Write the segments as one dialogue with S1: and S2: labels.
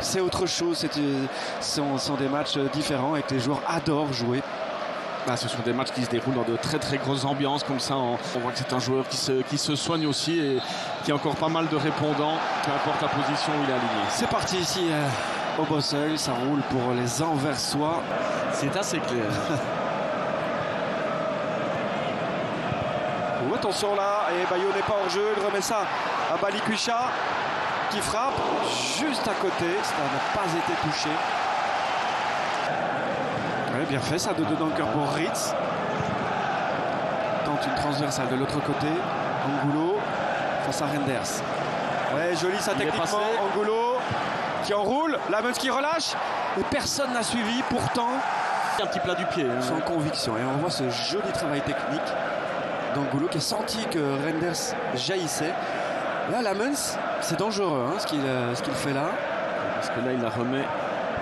S1: c'est autre chose. Ce sont des matchs différents et que les joueurs adorent jouer.
S2: Ce sont des matchs qui se déroulent dans de très très grosses ambiances comme ça. On voit que c'est un joueur qui se soigne aussi et qui a encore pas mal de répondants, peu importe la position où il est aligné.
S1: C'est parti ici au Bosseuil, ça roule pour les Anversois.
S2: C'est assez clair.
S1: Oh, attention là, et Bayo n'est pas hors jeu, il remet ça à Balikwisha qui frappe juste à côté, ça n'a pas été touché. Ouais, bien fait ça de Dunker pour Ritz. Tente une transversale de l'autre côté. Angulo face à Renders. Ouais, joli ça techniquement. Angulo qui enroule. Lamens qui relâche. Et personne n'a suivi. Pourtant,
S2: un petit plat du pied.
S1: Sans conviction. Et on voit ce joli travail technique d'Angulo qui a senti que Renders jaillissait. Là, Lamens, c'est dangereux ce qu'il fait là.
S2: Parce que là, il la remet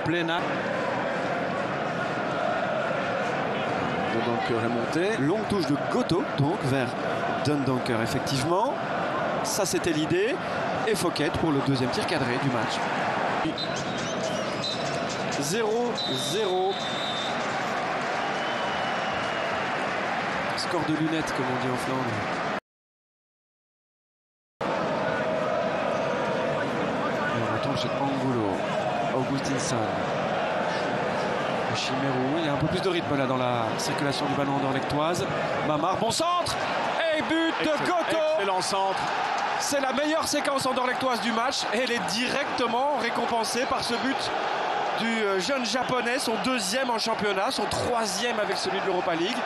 S2: pleine axe. Dunker est monté.
S1: Longue touche de Goto, donc vers Dunker, effectivement. Ça, c'était l'idée. Et Fouquet pour le deuxième tir cadré du match. 0-0. Score de lunettes, comme on dit en Flandre. Et on retourne chez Angulo. Augustinsson. Chimérou, il y a un peu plus de rythme là dans la circulation du ballon anderlechtoise. Mamar, bon centre et but de Goto.
S2: Excellent centre.
S1: C'est la meilleure séquence anderlechtoise du match et elle est directement récompensée par ce but du jeune japonais, son deuxième en championnat, son troisième avec celui de l'Europa League.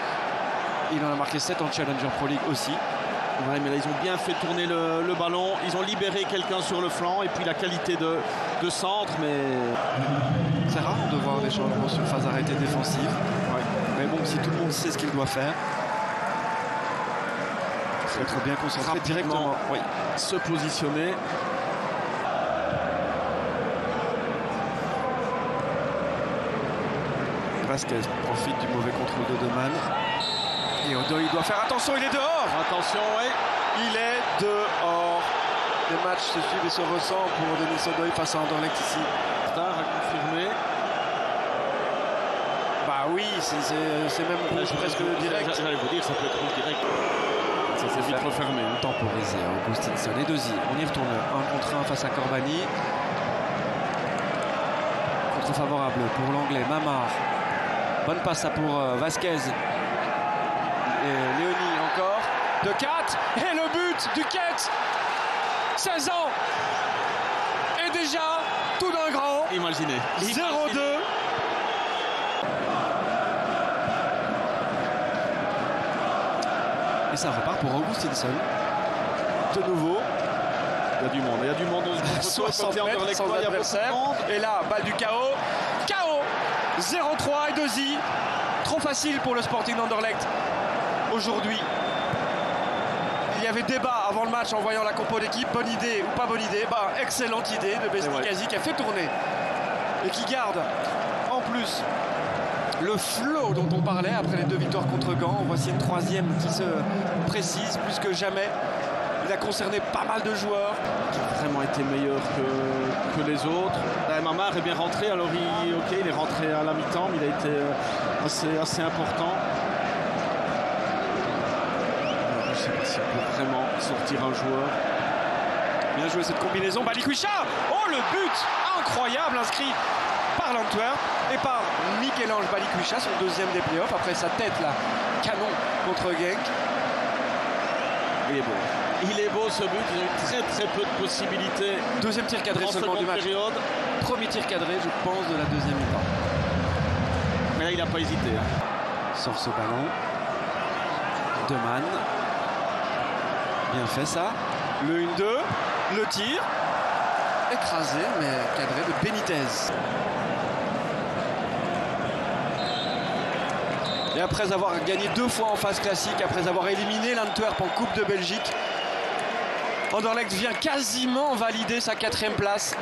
S1: Il en a marqué 7 en Challenger Pro League aussi.
S2: Ouais, mais là ils ont bien fait tourner le ballon, ils ont libéré quelqu'un sur le flanc et puis la qualité de centre, mais
S1: c'est rare de voir des changements sur phase arrêtée défensive. Ouais. Mais bon, si tout le monde sait ce qu'il doit faire, il faut être bien concentré directement.
S2: Oui. Se positionner.
S1: Vasquez profite du mauvais contrôle de Deman. Et Odoy, il doit faire attention, il est dehors.
S2: Attention, oui.
S1: Il est dehors. Les matchs se suivent et se ressemblent pour Denis Odoy face à Anderlecht ici.
S2: Star a confirmé.
S1: Bah oui, c'est même presque direct.
S2: J'allais vous dire, ça peut être rouge direct. Ça s'est vite refermé.
S1: Temporisé, Augustinsson et Deuzy. On y retourne 1 contre 1 face à Corbani. Contre favorable pour l'anglais, Mamar. Bonne passe ça pour Vasquez. Et Léonie encore. De 4. Et le but du Quête. 16 ans. Et déjà, tout d'un grand.
S2: Imaginez.
S1: 0-2. Et ça repart pour Augustinsson. De nouveau.
S2: Il y a du monde. Il y a du monde dans ce
S1: 60 mètres sans adversaire. Et là, balle du KO. KO. 0-3 et Deuzy. Trop facile pour le Sporting d'Anderlecht. Aujourd'hui, il y avait débat avant le match en voyant la compo d'équipe. Bonne idée ou pas bonne idée. Excellente idée de Besnikazi qui a fait tourner et qui garde en plus le flow dont on parlait après les 2 victoires contre Gand. Voici une 3e qui se précise plus que jamais. Il a concerné pas mal de joueurs.
S2: Qui a vraiment été meilleur que les autres. Mamar est bien rentré, alors il est rentré à la mi-temps, mais il a été assez important. Je ne sais pas s'il peut vraiment sortir un joueur.
S1: Bien joué cette combinaison. Balikwisha. Oh, le but incroyable inscrit par l'Antwerp et par Michel-Ange Balikwisha, son deuxième des playoffs après sa tête là, canon contre Genk.
S2: Il est beau. Il est beau ce but, il a eu très très peu de possibilités.
S1: Deuxième tir cadré seulement du match.
S2: Période.
S1: Premier tir cadré, je pense, de la deuxième mi-temps.
S2: Mais là, il n'a pas hésité.
S1: Sort ce ballon. Deman. Bien fait ça. Le 1-2. Le tir. Écrasé, mais cadré de Benitez. Et après avoir gagné 2 fois en phase classique, après avoir éliminé l'Antwerp en Coupe de Belgique, Anderlecht vient quasiment valider sa 4e place.